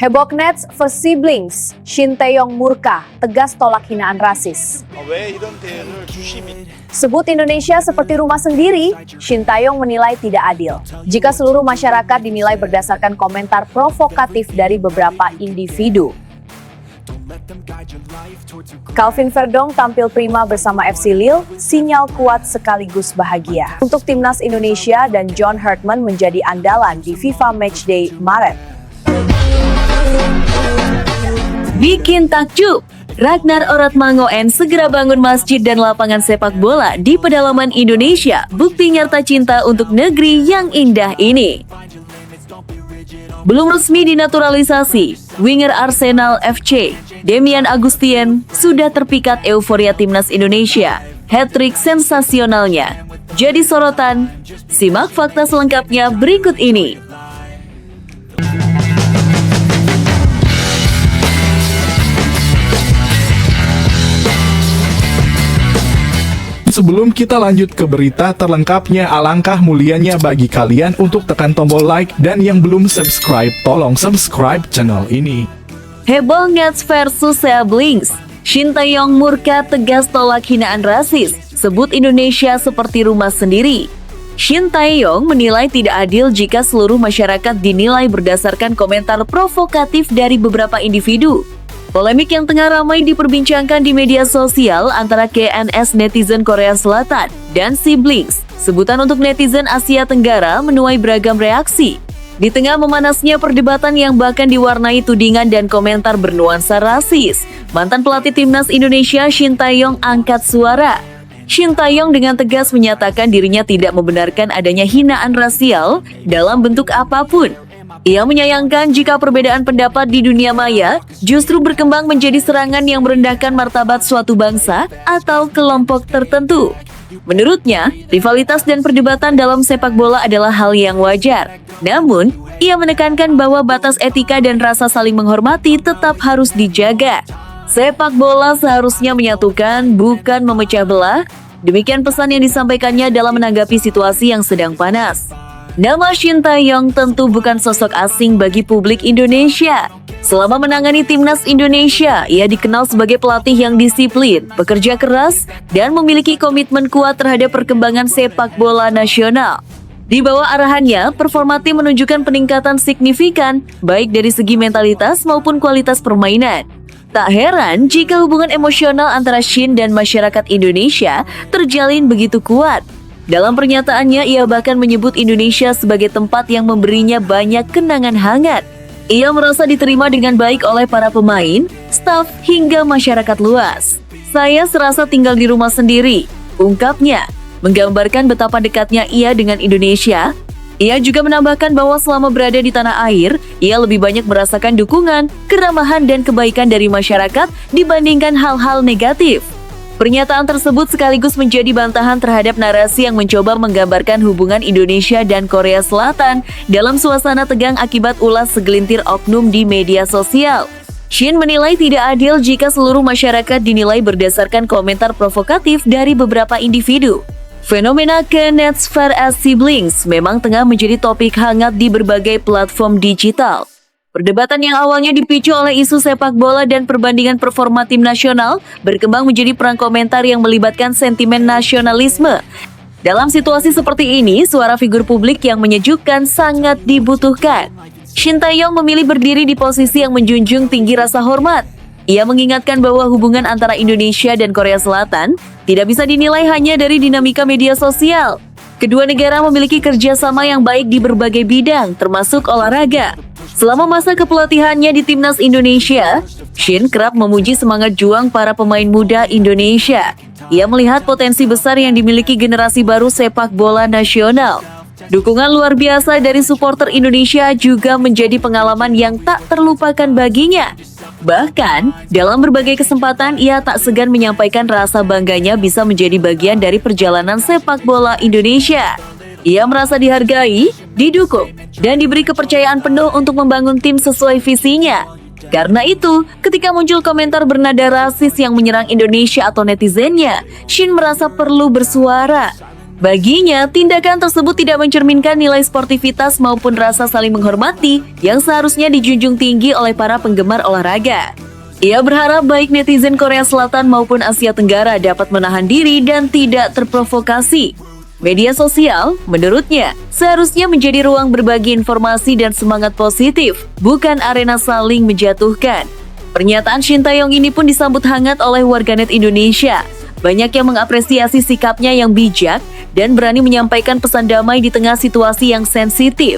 Hebohnets for siblings, Shin Tae-yong murka, tegas tolak hinaan rasis. 왜 이런 대우를 주심이 Sebut Indonesia seperti rumah sendiri, Shin Tae-yong menilai tidak adil. Jika seluruh masyarakat dinilai berdasarkan komentar provokatif dari beberapa individu. Calvin Verdong tampil prima bersama FC Lille, sinyal kuat sekaligus bahagia. Untuk timnas Indonesia dan John Hartman menjadi andalan di FIFA Matchday Maret. Bikin takjub, Ragnar Oratmangoen segera bangun masjid dan lapangan sepak bola di pedalaman Indonesia, bukti nyata cinta untuk negeri yang indah ini. Belum resmi dinaturalisasi, winger Arsenal FC, Demian Agustien, sudah terpikat euforia timnas Indonesia. Hat-trick sensasionalnya jadi sorotan. Simak fakta selengkapnya berikut ini. Sebelum kita lanjut ke berita terlengkapnya, alangkah mulianya bagi kalian untuk tekan tombol like dan yang belum subscribe, tolong subscribe channel ini. Hebohnets versus siblings, Shin Tae-yong murka tegas tolak hinaan rasis, sebut Indonesia seperti rumah sendiri. Shin Tae-yong menilai tidak adil jika seluruh masyarakat dinilai berdasarkan komentar provokatif dari beberapa individu. Polemik yang tengah ramai diperbincangkan di media sosial antara KNS netizen Korea Selatan dan siblings, sebutan untuk netizen Asia Tenggara, menuai beragam reaksi. Di tengah memanasnya perdebatan yang bahkan diwarnai tudingan dan komentar bernuansa rasis, mantan pelatih timnas Indonesia Shin Tae-yong angkat suara. Shin Tae-yong dengan tegas menyatakan dirinya tidak membenarkan adanya hinaan rasial dalam bentuk apapun. Ia menyayangkan jika perbedaan pendapat di dunia maya justru berkembang menjadi serangan yang merendahkan martabat suatu bangsa atau kelompok tertentu. Menurutnya, rivalitas dan perdebatan dalam sepak bola adalah hal yang wajar. Namun, ia menekankan bahwa batas etika dan rasa saling menghormati tetap harus dijaga. Sepak bola seharusnya menyatukan, bukan memecah belah. Demikian pesan yang disampaikannya dalam menanggapi situasi yang sedang panas. Nama Shin Tae-yong tentu bukan sosok asing bagi publik Indonesia. Selama menangani timnas Indonesia, ia dikenal sebagai pelatih yang disiplin, bekerja keras, dan memiliki komitmen kuat terhadap perkembangan sepak bola nasional. Di bawah arahannya, performa tim menunjukkan peningkatan signifikan, baik dari segi mentalitas maupun kualitas permainan. Tak heran jika hubungan emosional antara Shin dan masyarakat Indonesia terjalin begitu kuat. Dalam pernyataannya, ia bahkan menyebut Indonesia sebagai tempat yang memberinya banyak kenangan hangat. Ia merasa diterima dengan baik oleh para pemain, staf, hingga masyarakat luas. Saya serasa tinggal di rumah sendiri, ungkapnya, menggambarkan betapa dekatnya ia dengan Indonesia. Ia juga menambahkan bahwa selama berada di tanah air, ia lebih banyak merasakan dukungan, keramahan, dan kebaikan dari masyarakat dibandingkan hal-hal negatif. Pernyataan tersebut sekaligus menjadi bantahan terhadap narasi yang mencoba menggambarkan hubungan Indonesia dan Korea Selatan dalam suasana tegang akibat ulas segelintir oknum di media sosial. Shin menilai tidak adil jika seluruh masyarakat dinilai berdasarkan komentar provokatif dari beberapa individu. Fenomena KNS versus siblings memang tengah menjadi topik hangat di berbagai platform digital. Perdebatan yang awalnya dipicu oleh isu sepak bola dan perbandingan performa tim nasional berkembang menjadi perang komentar yang melibatkan sentimen nasionalisme. Dalam situasi seperti ini, suara figur publik yang menyejukkan sangat dibutuhkan. Shin Tae-yong memilih berdiri di posisi yang menjunjung tinggi rasa hormat. Ia mengingatkan bahwa hubungan antara Indonesia dan Korea Selatan tidak bisa dinilai hanya dari dinamika media sosial. Kedua negara memiliki kerjasama yang baik di berbagai bidang, termasuk olahraga. Selama masa kepelatihannya di timnas Indonesia, Shin kerap memuji semangat juang para pemain muda Indonesia. Ia melihat potensi besar yang dimiliki generasi baru sepak bola nasional. Dukungan luar biasa dari supporter Indonesia juga menjadi pengalaman yang tak terlupakan baginya. Bahkan, dalam berbagai kesempatan ia tak segan menyampaikan rasa bangganya bisa menjadi bagian dari perjalanan sepak bola Indonesia. Ia merasa dihargai, didukung, dan diberi kepercayaan penuh untuk membangun tim sesuai visinya. Karena itu, ketika muncul komentar bernada rasis yang menyerang Indonesia atau netizennya, Shin merasa perlu bersuara. Baginya, tindakan tersebut tidak mencerminkan nilai sportivitas maupun rasa saling menghormati yang seharusnya dijunjung tinggi oleh para penggemar olahraga. Ia berharap baik netizen Korea Selatan maupun Asia Tenggara dapat menahan diri dan tidak terprovokasi. Media sosial, menurutnya, seharusnya menjadi ruang berbagi informasi dan semangat positif, bukan arena saling menjatuhkan. Pernyataan Shin Tae-yong ini pun disambut hangat oleh warganet Indonesia. Banyak yang mengapresiasi sikapnya yang bijak dan berani menyampaikan pesan damai di tengah situasi yang sensitif.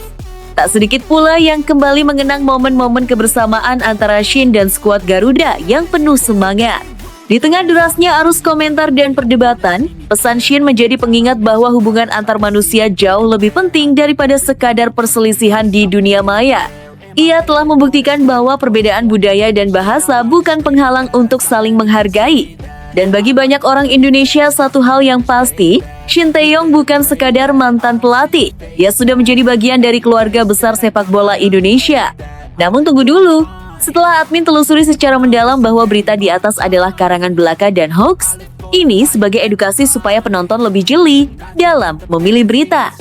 Tak sedikit pula yang kembali mengenang momen-momen kebersamaan antara Shin dan skuad Garuda yang penuh semangat. Di tengah derasnya arus komentar dan perdebatan, pesan Shin menjadi pengingat bahwa hubungan antar manusia jauh lebih penting daripada sekadar perselisihan di dunia maya. Ia telah membuktikan bahwa perbedaan budaya dan bahasa bukan penghalang untuk saling menghargai. Dan bagi banyak orang Indonesia, satu hal yang pasti, Shin Tae-yong bukan sekadar mantan pelatih. Ia sudah menjadi bagian dari keluarga besar sepak bola Indonesia. Namun tunggu dulu, setelah admin telusuri secara mendalam bahwa berita di atas adalah karangan belaka dan hoax, ini sebagai edukasi supaya penonton lebih jeli dalam memilih berita.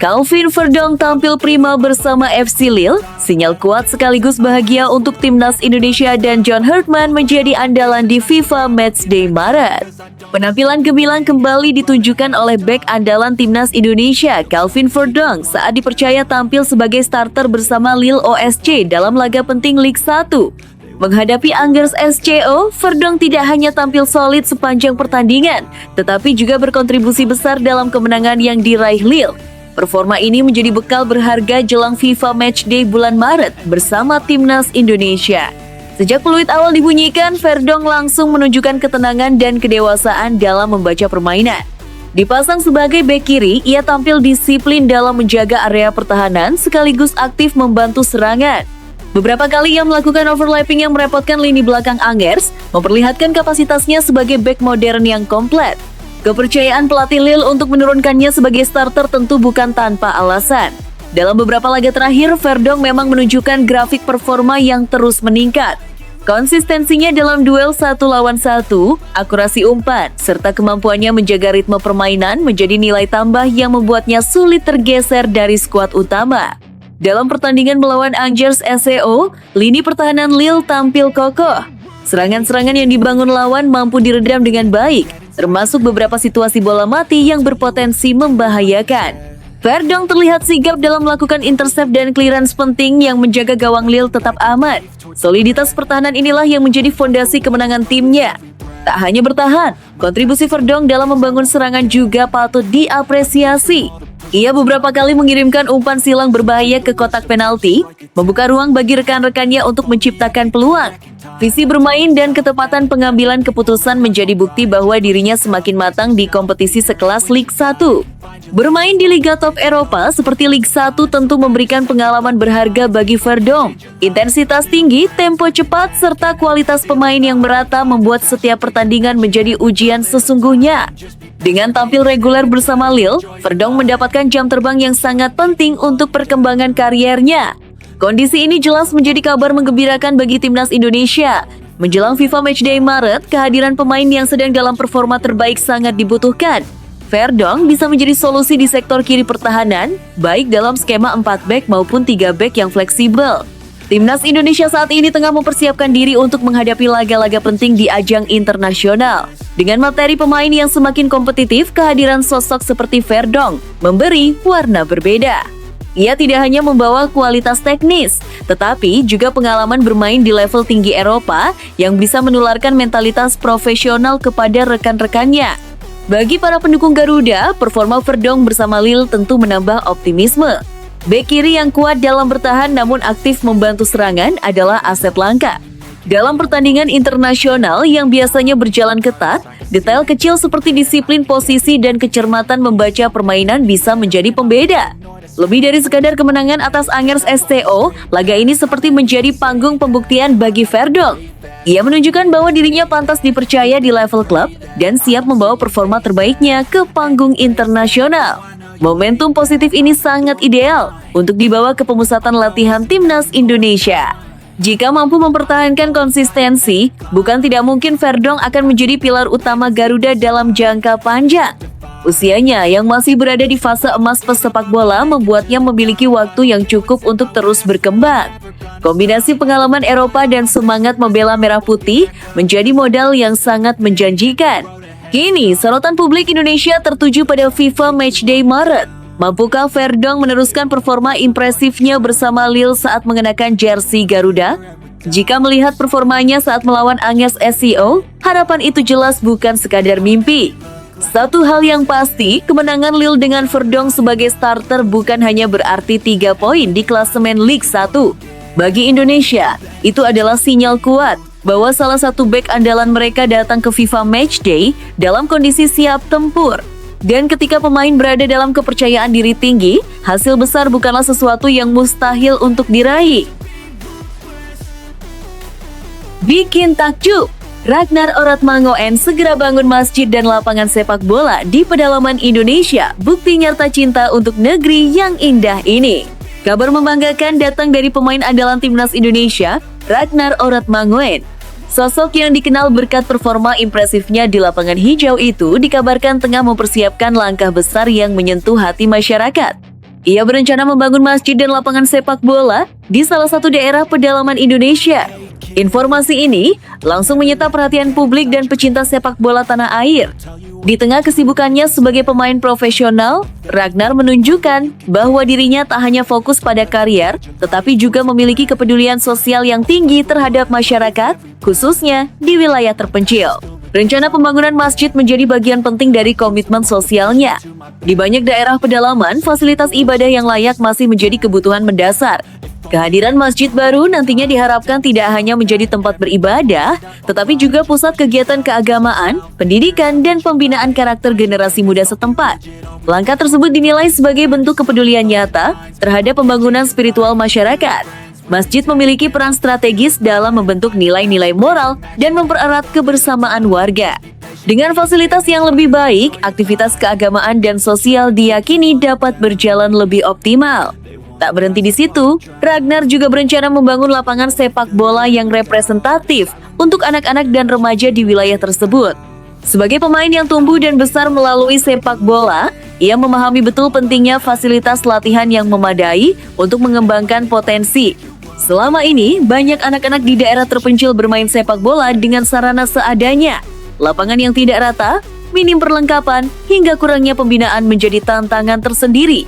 Calvin Verdong tampil prima bersama FC Lille, sinyal kuat sekaligus bahagia untuk timnas Indonesia dan John Herdman menjadi andalan di FIFA Matchday Maret. Penampilan gemilang kembali ditunjukkan oleh bek andalan timnas Indonesia, Calvin Verdong, saat dipercaya tampil sebagai starter bersama Lille OSC dalam laga penting Liga 1. Menghadapi Angers SCO, Verdong tidak hanya tampil solid sepanjang pertandingan, tetapi juga berkontribusi besar dalam kemenangan yang diraih Lille. Performa ini menjadi bekal berharga jelang FIFA Matchday bulan Maret bersama timnas Indonesia. Sejak peluit awal dibunyikan, Verdong langsung menunjukkan ketenangan dan kedewasaan dalam membaca permainan. Dipasang sebagai bek kiri, ia tampil disiplin dalam menjaga area pertahanan sekaligus aktif membantu serangan. Beberapa kali ia melakukan overlapping yang merepotkan lini belakang Angers, memperlihatkan kapasitasnya sebagai bek modern yang komplit. Kepercayaan pelatih Lille untuk menurunkannya sebagai starter tentu bukan tanpa alasan. Dalam beberapa laga terakhir, Verdong memang menunjukkan grafik performa yang terus meningkat. Konsistensinya dalam duel 1 lawan 1, akurasi umpan, serta kemampuannya menjaga ritme permainan menjadi nilai tambah yang membuatnya sulit tergeser dari skuad utama. Dalam pertandingan melawan Angers SCO, lini pertahanan Lille tampil kokoh. Serangan-serangan yang dibangun lawan mampu diredam dengan baik, termasuk beberapa situasi bola mati yang berpotensi membahayakan. Verdong terlihat sigap dalam melakukan intercept dan clearance penting yang menjaga gawang Lille tetap aman. Soliditas pertahanan inilah yang menjadi fondasi kemenangan timnya. Tak hanya bertahan, kontribusi Verdong dalam membangun serangan juga patut diapresiasi. Ia beberapa kali mengirimkan umpan silang berbahaya ke kotak penalti, membuka ruang bagi rekan-rekannya untuk menciptakan peluang. Visi bermain dan ketepatan pengambilan keputusan menjadi bukti bahwa dirinya semakin matang di kompetisi sekelas Liga 1. Bermain di Liga Top Eropa seperti Liga 1 tentu memberikan pengalaman berharga bagi Verdong. Intensitas tinggi, tempo cepat, serta kualitas pemain yang merata membuat setiap pertandingan menjadi ujian sesungguhnya. Dengan tampil reguler bersama Lille, Verdong mendapatkan jam terbang yang sangat penting untuk perkembangan kariernya. Kondisi ini jelas menjadi kabar menggembirakan bagi timnas Indonesia. Menjelang FIFA Matchday Maret, kehadiran pemain yang sedang dalam performa terbaik sangat dibutuhkan. Verdong bisa menjadi solusi di sektor kiri pertahanan, baik dalam skema 4 bek maupun 3 bek yang fleksibel. Timnas Indonesia saat ini tengah mempersiapkan diri untuk menghadapi laga-laga penting di ajang internasional. Dengan materi pemain yang semakin kompetitif, kehadiran sosok seperti Verdong memberi warna berbeda. Ia tidak hanya membawa kualitas teknis, tetapi juga pengalaman bermain di level tinggi Eropa yang bisa menularkan mentalitas profesional kepada rekan-rekannya. Bagi para pendukung Garuda, performa Verdong bersama Lille tentu menambah optimisme. Bek kiri yang kuat dalam bertahan namun aktif membantu serangan adalah aset langka. Dalam pertandingan internasional yang biasanya berjalan ketat, detail kecil seperti disiplin posisi dan kecermatan membaca permainan bisa menjadi pembeda. Lebih dari sekadar kemenangan atas Angers SCO, laga ini seperti menjadi panggung pembuktian bagi Verdong. Ia menunjukkan bahwa dirinya pantas dipercaya di level klub dan siap membawa performa terbaiknya ke panggung internasional. Momentum positif ini sangat ideal untuk dibawa ke pemusatan latihan timnas Indonesia. Jika mampu mempertahankan konsistensi, bukan tidak mungkin Verdonk akan menjadi pilar utama Garuda dalam jangka panjang. Usianya yang masih berada di fase emas pesepak bola membuatnya memiliki waktu yang cukup untuk terus berkembang. Kombinasi pengalaman Eropa dan semangat membela merah putih menjadi modal yang sangat menjanjikan. Kini, sorotan publik Indonesia tertuju pada FIFA Matchday Maret. Mampukah Verdonk meneruskan performa impresifnya bersama Lille saat mengenakan jersey Garuda? Jika melihat performanya saat melawan Angers SCO, harapan itu jelas bukan sekadar mimpi. Satu hal yang pasti, kemenangan Lille dengan Verdonk sebagai starter bukan hanya berarti 3 poin di klasemen Ligue 1. Bagi Indonesia, itu adalah sinyal kuat bahwa salah satu bek andalan mereka datang ke FIFA Matchday dalam kondisi siap tempur. Dan ketika pemain berada dalam kepercayaan diri tinggi, hasil besar bukanlah sesuatu yang mustahil untuk diraih. Bikin takjub, Ragnar Oratmangoen segera bangun masjid dan lapangan sepak bola di pedalaman Indonesia, bukti nyata cinta untuk negeri yang indah ini. Kabar membanggakan datang dari pemain andalan timnas Indonesia, Ragnar Oratmangoen. Sosok yang dikenal berkat performa impresifnya di lapangan hijau itu dikabarkan tengah mempersiapkan langkah besar yang menyentuh hati masyarakat. Ia berencana membangun masjid dan lapangan sepak bola di salah satu daerah pedalaman Indonesia. Informasi ini langsung menyita perhatian publik dan pecinta sepak bola tanah air. Di tengah kesibukannya sebagai pemain profesional, Ragnar menunjukkan bahwa dirinya tak hanya fokus pada karier, tetapi juga memiliki kepedulian sosial yang tinggi terhadap masyarakat, khususnya di wilayah terpencil. Rencana pembangunan masjid menjadi bagian penting dari komitmen sosialnya. Di banyak daerah pedalaman, fasilitas ibadah yang layak masih menjadi kebutuhan mendasar. Kehadiran masjid baru nantinya diharapkan tidak hanya menjadi tempat beribadah, tetapi juga pusat kegiatan keagamaan, pendidikan, dan pembinaan karakter generasi muda setempat. Langkah tersebut dinilai sebagai bentuk kepedulian nyata terhadap pembangunan spiritual masyarakat. Masjid memiliki peran strategis dalam membentuk nilai-nilai moral dan mempererat kebersamaan warga. Dengan fasilitas yang lebih baik, aktivitas keagamaan dan sosial diyakini dapat berjalan lebih optimal. Tak berhenti di situ, Ragnar juga berencana membangun lapangan sepak bola yang representatif untuk anak-anak dan remaja di wilayah tersebut. Sebagai pemain yang tumbuh dan besar melalui sepak bola, ia memahami betul pentingnya fasilitas latihan yang memadai untuk mengembangkan potensi. Selama ini, banyak anak-anak di daerah terpencil bermain sepak bola dengan sarana seadanya. Lapangan yang tidak rata, minim perlengkapan, hingga kurangnya pembinaan menjadi tantangan tersendiri.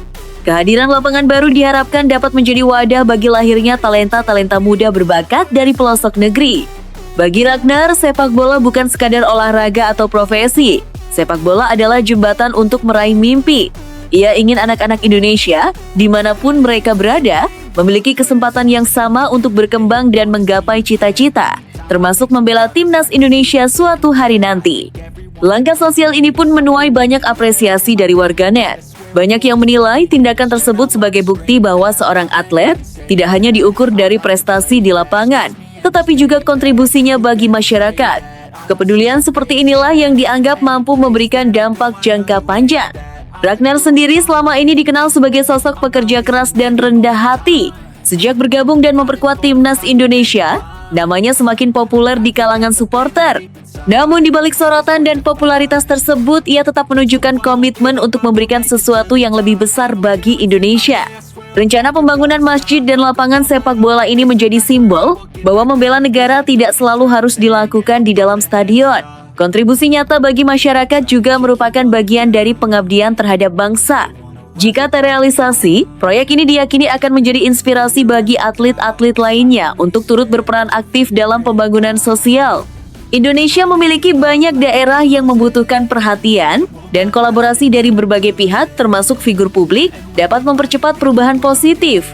Kehadiran lapangan baru diharapkan dapat menjadi wadah bagi lahirnya talenta-talenta muda berbakat dari pelosok negeri. Bagi Ragnar, sepak bola bukan sekadar olahraga atau profesi. Sepak bola adalah jembatan untuk meraih mimpi. Ia ingin anak-anak Indonesia, dimanapun mereka berada, memiliki kesempatan yang sama untuk berkembang dan menggapai cita-cita, termasuk membela timnas Indonesia suatu hari nanti. Langkah sosial ini pun menuai banyak apresiasi dari warganet. Banyak yang menilai tindakan tersebut sebagai bukti bahwa seorang atlet tidak hanya diukur dari prestasi di lapangan, tetapi juga kontribusinya bagi masyarakat. Kepedulian seperti inilah yang dianggap mampu memberikan dampak jangka panjang. Ragnar sendiri selama ini dikenal sebagai sosok pekerja keras dan rendah hati. Sejak bergabung dan memperkuat timnas Indonesia, namanya semakin populer di kalangan supporter. Namun di balik sorotan dan popularitas tersebut, ia tetap menunjukkan komitmen untuk memberikan sesuatu yang lebih besar bagi Indonesia. Rencana pembangunan masjid dan lapangan sepak bola ini menjadi simbol bahwa membela negara tidak selalu harus dilakukan di dalam stadion. Kontribusi nyata bagi masyarakat juga merupakan bagian dari pengabdian terhadap bangsa. Jika terrealisasi, proyek ini diyakini akan menjadi inspirasi bagi atlet-atlet lainnya untuk turut berperan aktif dalam pembangunan sosial. Indonesia memiliki banyak daerah yang membutuhkan perhatian dan kolaborasi dari berbagai pihak termasuk figur publik dapat mempercepat perubahan positif.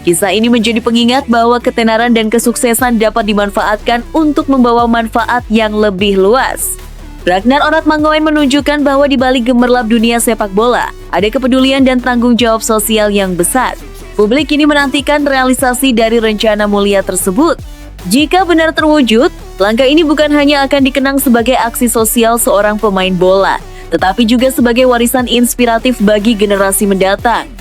Kisah ini menjadi pengingat bahwa ketenaran dan kesuksesan dapat dimanfaatkan untuk membawa manfaat yang lebih luas. Ragnar Oratmangoen menunjukkan bahwa di balik gemerlap dunia sepak bola, ada kepedulian dan tanggung jawab sosial yang besar. Publik kini menantikan realisasi dari rencana mulia tersebut. Jika benar terwujud, langkah ini bukan hanya akan dikenang sebagai aksi sosial seorang pemain bola, tetapi juga sebagai warisan inspiratif bagi generasi mendatang.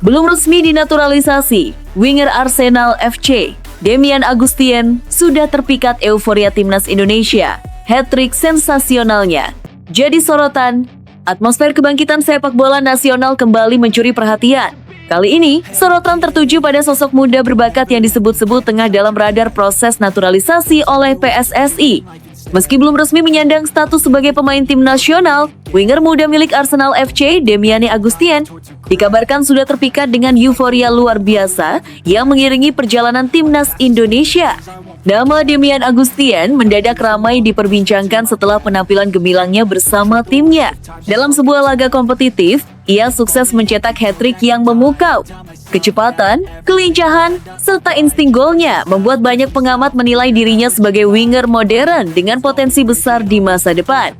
Belum resmi dinaturalisasi, winger Arsenal FC, Demian Agustien, sudah terpikat euforia timnas Indonesia. Hat-trick sensasionalnya jadi sorotan. Atmosfer kebangkitan sepak bola nasional kembali mencuri perhatian. Kali ini, sorotan tertuju pada sosok muda berbakat yang disebut-sebut tengah dalam radar proses naturalisasi oleh PSSI. Meski belum resmi menyandang status sebagai pemain tim nasional, winger muda milik Arsenal FC, Demian Agustien, dikabarkan sudah terpikat dengan euforia luar biasa yang mengiringi perjalanan timnas Indonesia. Nama Demian Agustien mendadak ramai diperbincangkan setelah penampilan gemilangnya bersama timnya. Dalam sebuah laga kompetitif, ia sukses mencetak hat-trick yang memukau. Kecepatan, kelincahan, serta insting golnya membuat banyak pengamat menilai dirinya sebagai winger modern dengan potensi besar di masa depan.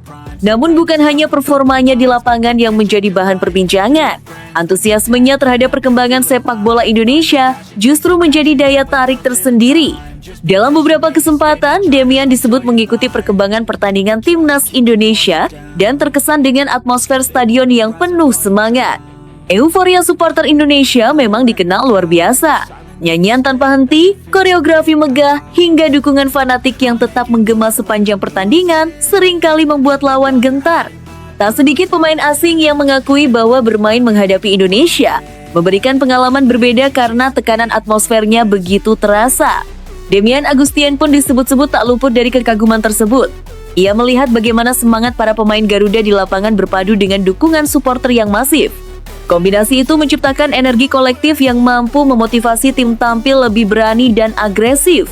Namun bukan hanya performanya di lapangan yang menjadi bahan perbincangan. Antusiasmenya terhadap perkembangan sepak bola Indonesia justru menjadi daya tarik tersendiri. Dalam beberapa kesempatan, Demian disebut mengikuti perkembangan pertandingan timnas Indonesia dan terkesan dengan atmosfer stadion yang penuh semangat. Euforia supporter Indonesia memang dikenal luar biasa. Nyanyian tanpa henti, koreografi megah, hingga dukungan fanatik yang tetap menggema sepanjang pertandingan seringkali membuat lawan gentar. Tak sedikit pemain asing yang mengakui bahwa bermain menghadapi Indonesia memberikan pengalaman berbeda karena tekanan atmosfernya begitu terasa. Demian Agustien pun disebut-sebut tak luput dari kekaguman tersebut. Ia melihat bagaimana semangat para pemain Garuda di lapangan berpadu dengan dukungan supporter yang masif. Kombinasi itu menciptakan energi kolektif yang mampu memotivasi tim tampil lebih berani dan agresif.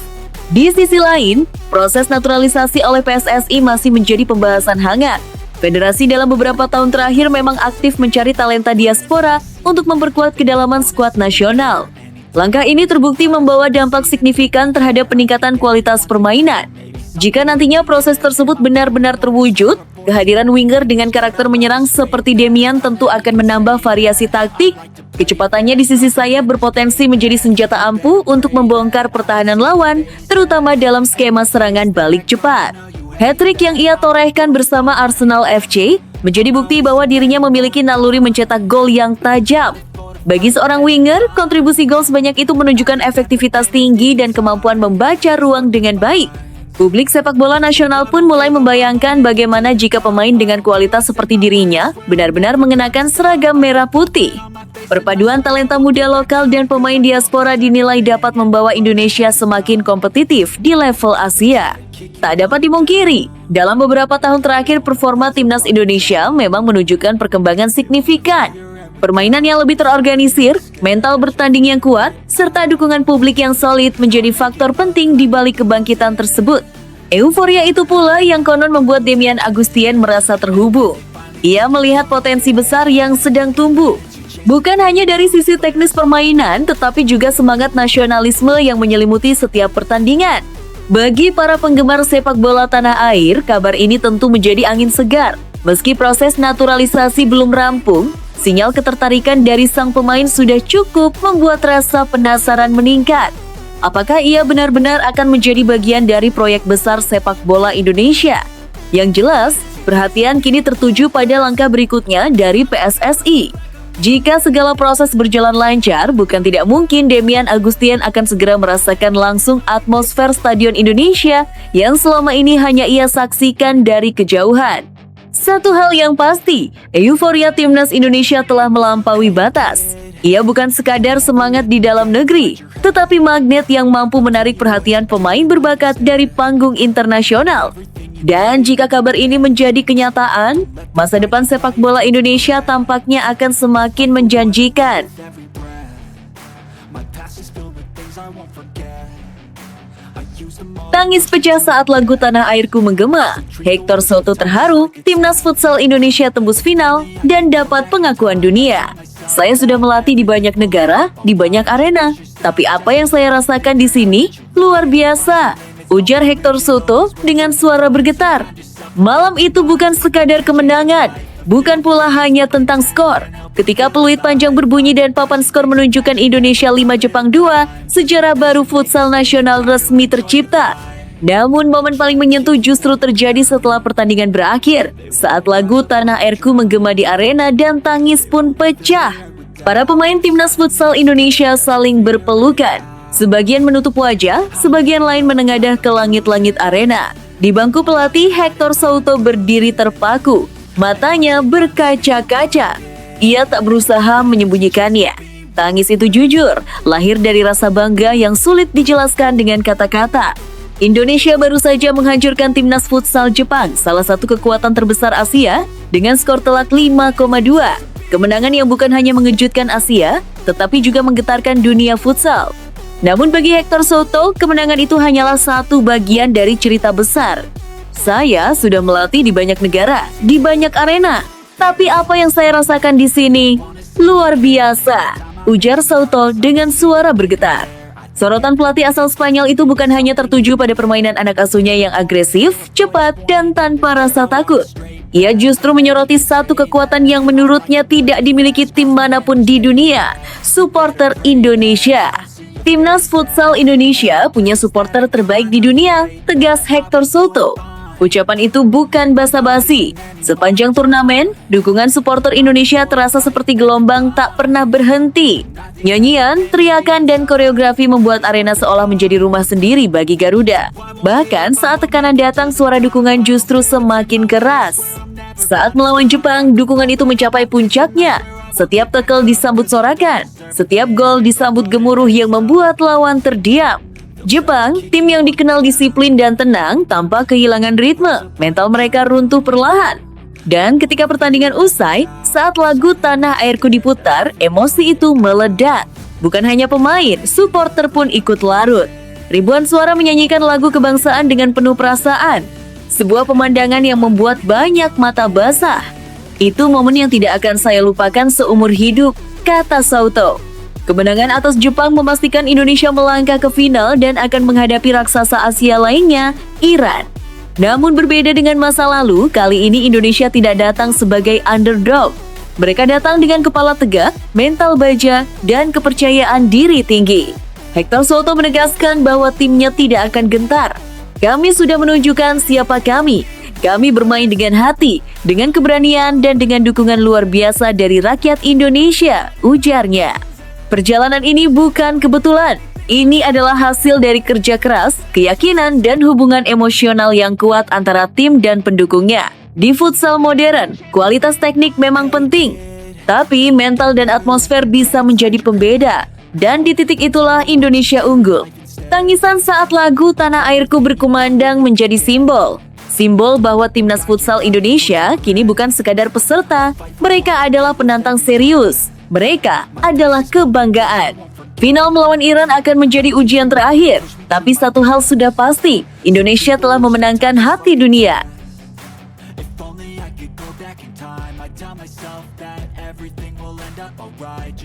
Di sisi lain, proses naturalisasi oleh PSSI masih menjadi pembahasan hangat. Federasi dalam beberapa tahun terakhir memang aktif mencari talenta diaspora untuk memperkuat kedalaman skuad nasional. Langkah ini terbukti membawa dampak signifikan terhadap peningkatan kualitas permainan. Jika nantinya proses tersebut benar-benar terwujud, kehadiran winger dengan karakter menyerang seperti Demian tentu akan menambah variasi taktik. Kecepatannya di sisi sayap berpotensi menjadi senjata ampuh untuk membongkar pertahanan lawan, terutama dalam skema serangan balik cepat. Hat-trick yang ia torehkan bersama Arsenal FC menjadi bukti bahwa dirinya memiliki naluri mencetak gol yang tajam. Bagi seorang winger, kontribusi gol sebanyak itu menunjukkan efektivitas tinggi dan kemampuan membaca ruang dengan baik. Publik sepak bola nasional pun mulai membayangkan bagaimana jika pemain dengan kualitas seperti dirinya benar-benar mengenakan seragam merah putih. Perpaduan talenta muda lokal dan pemain diaspora dinilai dapat membawa Indonesia semakin kompetitif di level Asia. Tak dapat dimungkiri, dalam beberapa tahun terakhir performa timnas Indonesia memang menunjukkan perkembangan signifikan. Permainan yang lebih terorganisir, mental bertanding yang kuat, serta dukungan publik yang solid menjadi faktor penting di balik kebangkitan tersebut. Euforia itu pula yang konon membuat Demian Agustien merasa terhubung. Ia melihat potensi besar yang sedang tumbuh. Bukan hanya dari sisi teknis permainan, tetapi juga semangat nasionalisme yang menyelimuti setiap pertandingan. Bagi para penggemar sepak bola tanah air, kabar ini tentu menjadi angin segar. Meski proses naturalisasi belum rampung, sinyal ketertarikan dari sang pemain sudah cukup membuat rasa penasaran meningkat. Apakah ia benar-benar akan menjadi bagian dari proyek besar sepak bola Indonesia? Yang jelas, perhatian kini tertuju pada langkah berikutnya dari PSSI. Jika segala proses berjalan lancar, bukan tidak mungkin Demian Agustien akan segera merasakan langsung atmosfer Stadion Indonesia yang selama ini hanya ia saksikan dari kejauhan. Satu hal yang pasti, euforia timnas Indonesia telah melampaui batas. Ia bukan sekadar semangat di dalam negeri, tetapi magnet yang mampu menarik perhatian pemain berbakat dari panggung internasional. Dan jika kabar ini menjadi kenyataan, masa depan sepak bola Indonesia tampaknya akan semakin menjanjikan. Tangis pecah saat lagu Tanah Airku menggema. Hector Soto terharu, timnas futsal Indonesia tembus final dan dapat pengakuan dunia. Saya sudah melatih di banyak negara, di banyak arena, tapi apa yang saya rasakan di sini luar biasa, ujar Hector Soto dengan suara bergetar. Malam itu bukan sekadar kemenangan, bukan pula hanya tentang skor. Ketika peluit panjang berbunyi dan papan skor menunjukkan Indonesia 5 Jepang 2, sejarah baru futsal nasional resmi tercipta. Namun momen paling menyentuh justru terjadi setelah pertandingan berakhir, saat lagu Tanah Airku menggema di arena dan tangis pun pecah. Para pemain timnas futsal Indonesia saling berpelukan. Sebagian menutup wajah, sebagian lain menengadah ke langit-langit arena. Di bangku pelatih, Hector Souto berdiri terpaku, matanya berkaca-kaca. Ia tak berusaha menyembunyikannya. Tangis itu jujur, lahir dari rasa bangga yang sulit dijelaskan dengan kata-kata. Indonesia baru saja menghancurkan timnas futsal Jepang, salah satu kekuatan terbesar Asia, dengan skor telak 5,2. Kemenangan yang bukan hanya mengejutkan Asia, tetapi juga menggetarkan dunia futsal. Namun bagi Hector Souto, kemenangan itu hanyalah satu bagian dari cerita besar. Saya sudah melatih di banyak negara, di banyak arena. Tapi apa yang saya rasakan di sini luar biasa, ujar Souto dengan suara bergetar. Sorotan pelatih asal Spanyol itu bukan hanya tertuju pada permainan anak asuhnya yang agresif, cepat, dan tanpa rasa takut. Ia justru menyoroti satu kekuatan yang menurutnya tidak dimiliki tim manapun di dunia, supporter Indonesia. Timnas Futsal Indonesia punya supporter terbaik di dunia, tegas Hector Souto. Ucapan itu bukan basa-basi. Sepanjang turnamen, dukungan supporter Indonesia terasa seperti gelombang tak pernah berhenti. Nyanyian, teriakan, dan koreografi membuat arena seolah menjadi rumah sendiri bagi Garuda. Bahkan saat tekanan datang, suara dukungan justru semakin keras. Saat melawan Jepang, dukungan itu mencapai puncaknya. Setiap tackle disambut sorakan, setiap gol disambut gemuruh yang membuat lawan terdiam. Jepang, tim yang dikenal disiplin dan tenang, tanpa kehilangan ritme. Mental mereka runtuh perlahan. Dan ketika pertandingan usai, saat lagu Tanah Airku diputar, emosi itu meledak. Bukan hanya pemain, supporter pun ikut larut. Ribuan suara menyanyikan lagu kebangsaan dengan penuh perasaan. Sebuah pemandangan yang membuat banyak mata basah. Itu momen yang tidak akan saya lupakan seumur hidup, kata Souto. Kemenangan atas Jepang memastikan Indonesia melangkah ke final dan akan menghadapi raksasa Asia lainnya, Iran. Namun berbeda dengan masa lalu, kali ini Indonesia tidak datang sebagai underdog. Mereka datang dengan kepala tegak, mental baja, dan kepercayaan diri tinggi. Hector Souto menegaskan bahwa timnya tidak akan gentar. Kami sudah menunjukkan siapa kami. Kami bermain dengan hati, dengan keberanian, dan dengan dukungan luar biasa dari rakyat Indonesia, ujarnya. Perjalanan ini bukan kebetulan. Ini adalah hasil dari kerja keras, keyakinan, dan hubungan emosional yang kuat antara tim dan pendukungnya. Di futsal modern, kualitas teknik memang penting, tapi mental dan atmosfer bisa menjadi pembeda. Dan di titik itulah Indonesia unggul. Tangisan saat lagu Tanah Airku berkumandang menjadi simbol. Simbol bahwa timnas futsal Indonesia kini bukan sekadar peserta, mereka adalah penantang serius. Mereka adalah kebanggaan. Final melawan Iran akan menjadi ujian terakhir, tapi satu hal sudah pasti, Indonesia telah memenangkan hati dunia.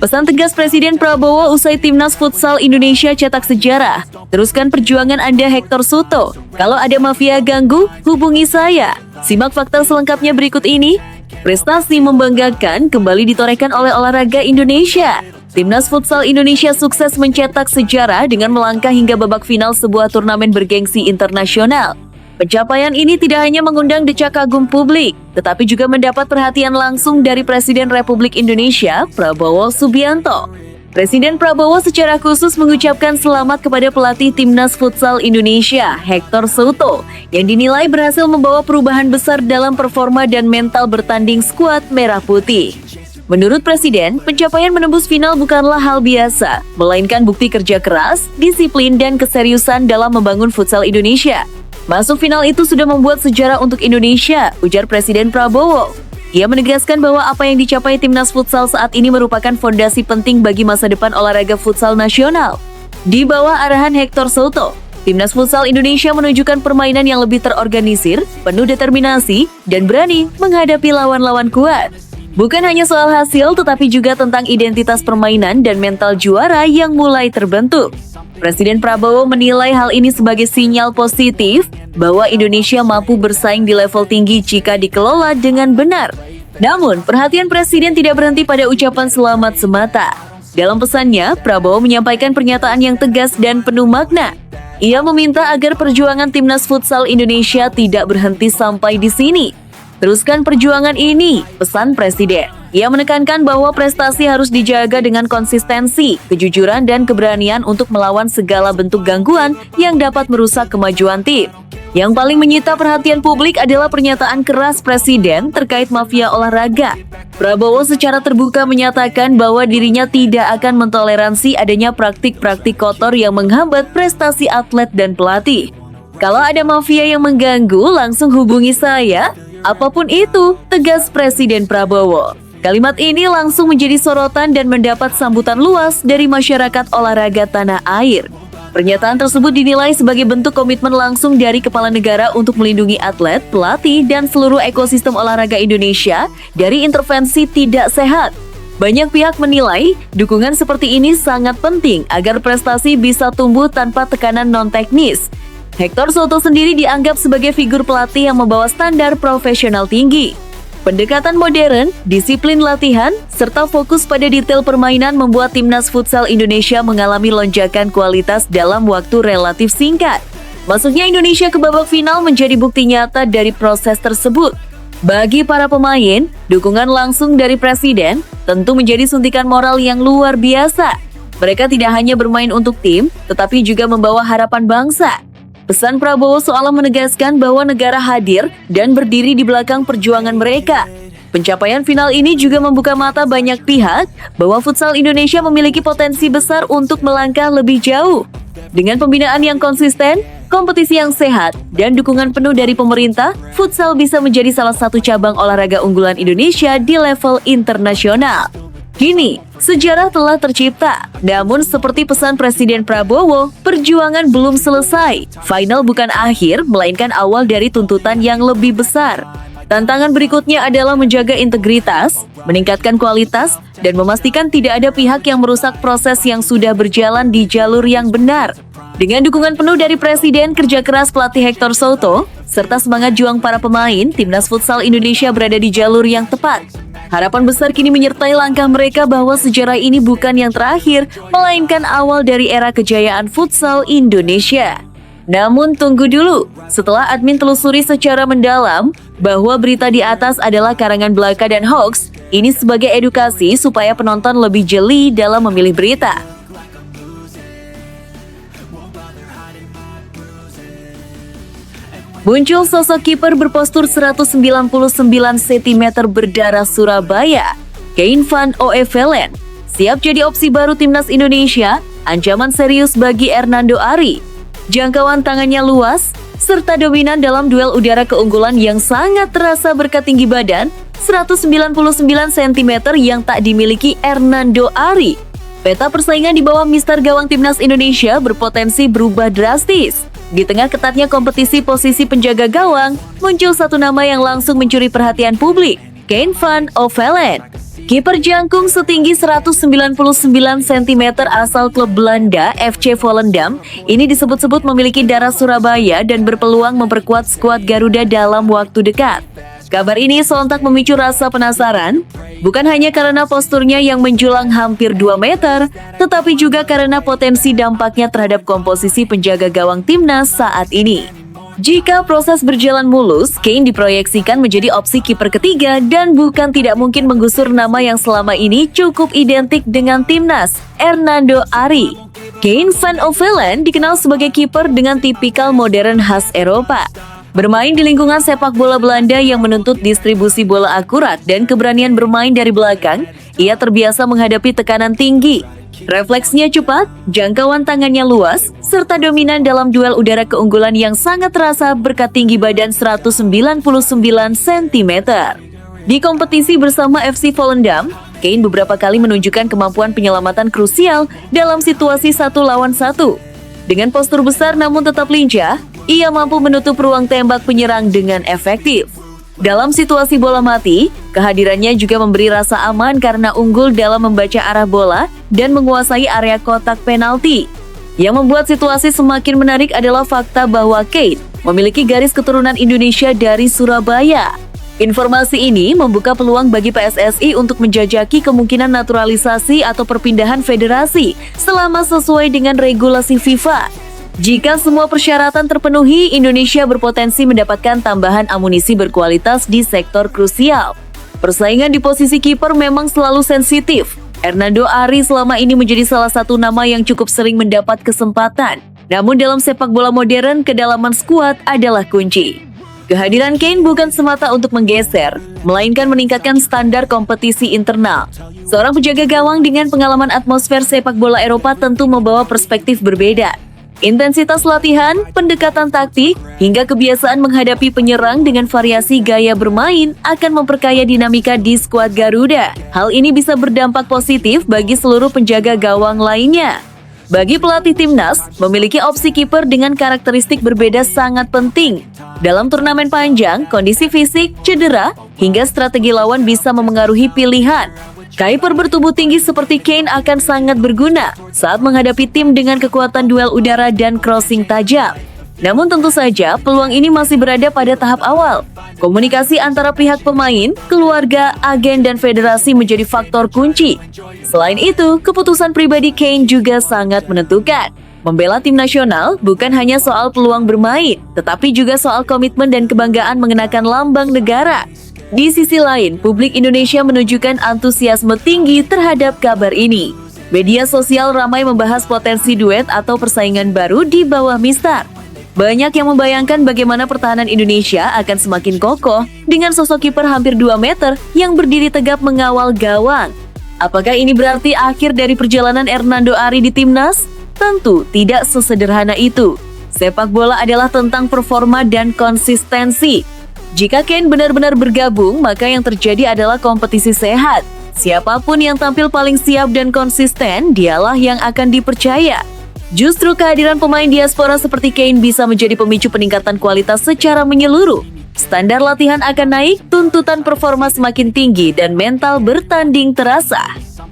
Pesan tegas Presiden Prabowo usai timnas futsal Indonesia cetak sejarah. Teruskan perjuangan Anda, Hector Souto. Kalau ada mafia ganggu, hubungi saya. Simak fakta selengkapnya berikut ini. Prestasi membanggakan kembali ditorehkan oleh olahraga Indonesia. Timnas futsal Indonesia sukses mencetak sejarah dengan melangkah hingga babak final sebuah turnamen bergengsi internasional. Pencapaian ini tidak hanya mengundang decak kagum publik, tetapi juga mendapat perhatian langsung dari Presiden Republik Indonesia, Prabowo Subianto. Presiden Prabowo secara khusus mengucapkan selamat kepada pelatih Timnas Futsal Indonesia, Hector Souto, yang dinilai berhasil membawa perubahan besar dalam performa dan mental bertanding skuad Merah Putih. Menurut Presiden, pencapaian menembus final bukanlah hal biasa, melainkan bukti kerja keras, disiplin, dan keseriusan dalam membangun futsal Indonesia. Masuk final itu sudah membuat sejarah untuk Indonesia, ujar Presiden Prabowo. Ia menegaskan bahwa apa yang dicapai timnas futsal saat ini merupakan fondasi penting bagi masa depan olahraga futsal nasional. Di bawah arahan Hector Souto, timnas futsal Indonesia menunjukkan permainan yang lebih terorganisir, penuh determinasi, dan berani menghadapi lawan-lawan kuat. Bukan hanya soal hasil, tetapi juga tentang identitas permainan dan mental juara yang mulai terbentuk. Presiden Prabowo menilai hal ini sebagai sinyal positif bahwa Indonesia mampu bersaing di level tinggi jika dikelola dengan benar. Namun, perhatian Presiden tidak berhenti pada ucapan selamat semata. Dalam pesannya, Prabowo menyampaikan pernyataan yang tegas dan penuh makna. Ia meminta agar perjuangan timnas futsal Indonesia tidak berhenti sampai di sini. Teruskan perjuangan ini, pesan Presiden. Ia menekankan bahwa prestasi harus dijaga dengan konsistensi, kejujuran, dan keberanian untuk melawan segala bentuk gangguan yang dapat merusak kemajuan tim. Yang paling menyita perhatian publik adalah pernyataan keras Presiden terkait mafia olahraga. Prabowo secara terbuka menyatakan bahwa dirinya tidak akan mentoleransi adanya praktik-praktik kotor yang menghambat prestasi atlet dan pelatih. Kalau ada mafia yang mengganggu, langsung hubungi saya. Apapun itu, tegas Presiden Prabowo. Kalimat ini langsung menjadi sorotan dan mendapat sambutan luas dari masyarakat olahraga tanah air. Pernyataan tersebut dinilai sebagai bentuk komitmen langsung dari kepala negara untuk melindungi atlet, pelatih, dan seluruh ekosistem olahraga Indonesia dari intervensi tidak sehat. Banyak pihak menilai dukungan seperti ini sangat penting agar prestasi bisa tumbuh tanpa tekanan non-teknis. Hector Soto sendiri dianggap sebagai figur pelatih yang membawa standar profesional tinggi. Pendekatan modern, disiplin latihan, serta fokus pada detail permainan membuat timnas futsal Indonesia mengalami lonjakan kualitas dalam waktu relatif singkat. Masuknya Indonesia ke babak final menjadi bukti nyata dari proses tersebut. Bagi para pemain, dukungan langsung dari Presiden tentu menjadi suntikan moral yang luar biasa. Mereka tidak hanya bermain untuk tim, tetapi juga membawa harapan bangsa. Pesan Prabowo seolah menegaskan bahwa negara hadir dan berdiri di belakang perjuangan mereka. Pencapaian final ini juga membuka mata banyak pihak bahwa futsal Indonesia memiliki potensi besar untuk melangkah lebih jauh. Dengan pembinaan yang konsisten, kompetisi yang sehat, dan dukungan penuh dari pemerintah, futsal bisa menjadi salah satu cabang olahraga unggulan Indonesia di level internasional. Kini, sejarah telah tercipta. Namun seperti pesan Presiden Prabowo, perjuangan belum selesai. Final bukan akhir, melainkan awal dari tuntutan yang lebih besar. Tantangan berikutnya adalah menjaga integritas, meningkatkan kualitas, dan memastikan tidak ada pihak yang merusak proses yang sudah berjalan di jalur yang benar. Dengan dukungan penuh dari Presiden, kerja keras pelatih Hector Soto, serta semangat juang para pemain, timnas futsal Indonesia berada di jalur yang tepat. Harapan besar kini menyertai langkah mereka bahwa sejarah ini bukan yang terakhir, melainkan awal dari era kejayaan futsal Indonesia. Namun tunggu dulu, setelah admin telusuri secara mendalam bahwa berita di atas adalah karangan belaka dan hoax, ini sebagai edukasi supaya penonton lebih jeli dalam memilih berita. Muncul sosok kiper berpostur 199 cm berdarah Surabaya, Kein van Oevelen. Siap jadi opsi baru timnas Indonesia, ancaman serius bagi Hernando Ari. Jangkauan tangannya luas, serta dominan dalam duel udara keunggulan yang sangat terasa berkat tinggi badan, 199 cm yang tak dimiliki Hernando Ari. Peta persaingan di bawah mister gawang timnas Indonesia berpotensi berubah drastis. Di tengah ketatnya kompetisi posisi penjaga gawang, muncul satu nama yang langsung mencuri perhatian publik, Kein van Oevelen. Kiper jangkung setinggi 199 cm asal klub Belanda FC Volendam ini disebut-sebut memiliki darah Surabaya dan berpeluang memperkuat skuad Garuda dalam waktu dekat. Kabar ini sontak memicu rasa penasaran, bukan hanya karena posturnya yang menjulang hampir 2 meter, tetapi juga karena potensi dampaknya terhadap komposisi penjaga gawang timnas saat ini. Jika proses berjalan mulus, Kein diproyeksikan menjadi opsi kiper ketiga dan bukan tidak mungkin menggusur nama yang selama ini cukup identik dengan timnas, Hernando Ari. Kein van Oevelen dikenal sebagai kiper dengan tipikal modern khas Eropa. Bermain di lingkungan sepak bola Belanda yang menuntut distribusi bola akurat dan keberanian bermain dari belakang, ia terbiasa menghadapi tekanan tinggi. Refleksnya cepat, jangkauan tangannya luas, serta dominan dalam duel udara keunggulan yang sangat terasa berkat tinggi badan 199 cm. Di kompetisi bersama FC Volendam, Kein beberapa kali menunjukkan kemampuan penyelamatan krusial dalam situasi 1 lawan 1. Dengan postur besar namun tetap lincah, ia mampu menutup ruang tembak penyerang dengan efektif. Dalam situasi bola mati, kehadirannya juga memberi rasa aman karena unggul dalam membaca arah bola dan menguasai area kotak penalti. Yang membuat situasi semakin menarik adalah fakta bahwa Kein memiliki garis keturunan Indonesia dari Surabaya. Informasi ini membuka peluang bagi PSSI untuk menjajaki kemungkinan naturalisasi atau perpindahan federasi selama sesuai dengan regulasi FIFA. Jika semua persyaratan terpenuhi, Indonesia berpotensi mendapatkan tambahan amunisi berkualitas di sektor krusial. Persaingan di posisi kiper memang selalu sensitif. Hernando Ari selama ini menjadi salah satu nama yang cukup sering mendapat kesempatan. Namun dalam sepak bola modern, kedalaman skuad adalah kunci. Kehadiran Kane bukan semata untuk menggeser, melainkan meningkatkan standar kompetisi internal. Seorang penjaga gawang dengan pengalaman atmosfer sepak bola Eropa tentu membawa perspektif berbeda. Intensitas latihan, pendekatan taktik, hingga kebiasaan menghadapi penyerang dengan variasi gaya bermain akan memperkaya dinamika di skuad Garuda. Hal ini bisa berdampak positif bagi seluruh penjaga gawang lainnya. Bagi pelatih timnas, memiliki opsi kiper dengan karakteristik berbeda sangat penting. Dalam turnamen panjang, kondisi fisik, cedera, hingga strategi lawan bisa memengaruhi pilihan. Kiper bertubuh tinggi seperti Kane akan sangat berguna saat menghadapi tim dengan kekuatan duel udara dan crossing tajam. Namun tentu saja peluang ini masih berada pada tahap awal. Komunikasi antara pihak pemain, keluarga, agen, dan federasi menjadi faktor kunci. Selain itu, keputusan pribadi Kane juga sangat menentukan. Membela tim nasional bukan hanya soal peluang bermain, tetapi juga soal komitmen dan kebanggaan mengenakan lambang negara. Di sisi lain, publik Indonesia menunjukkan antusiasme tinggi terhadap kabar ini. Media sosial ramai membahas potensi duet atau persaingan baru di bawah Mister. Banyak yang membayangkan bagaimana pertahanan Indonesia akan semakin kokoh dengan sosok kiper hampir 2 meter yang berdiri tegap mengawal gawang. Apakah ini berarti akhir dari perjalanan Hernando Ari di timnas? Tentu tidak sesederhana itu. Sepak bola adalah tentang performa dan konsistensi. Jika Kane benar-benar bergabung, maka yang terjadi adalah kompetisi sehat. Siapapun yang tampil paling siap dan konsisten, dialah yang akan dipercaya. Justru kehadiran pemain diaspora seperti Kane bisa menjadi pemicu peningkatan kualitas secara menyeluruh. Standar latihan akan naik, tuntutan performa semakin tinggi, dan mental bertanding terasa.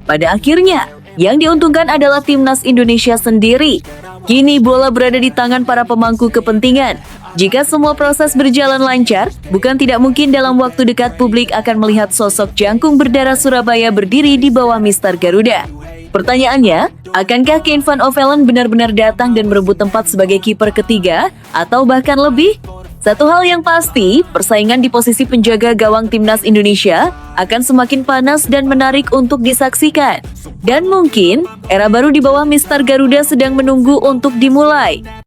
Pada akhirnya, yang diuntungkan adalah timnas Indonesia sendiri. Kini bola berada di tangan para pemangku kepentingan. Jika semua proses berjalan lancar, bukan tidak mungkin dalam waktu dekat publik akan melihat sosok jangkung berdarah Surabaya berdiri di bawah Mister Garuda. Pertanyaannya, akankah Kane Van Ovelen benar-benar datang dan merebut tempat sebagai kiper ketiga atau bahkan lebih? Satu hal yang pasti, persaingan di posisi penjaga gawang timnas Indonesia akan semakin panas dan menarik untuk disaksikan. Dan mungkin, era baru di bawah Mister Garuda sedang menunggu untuk dimulai.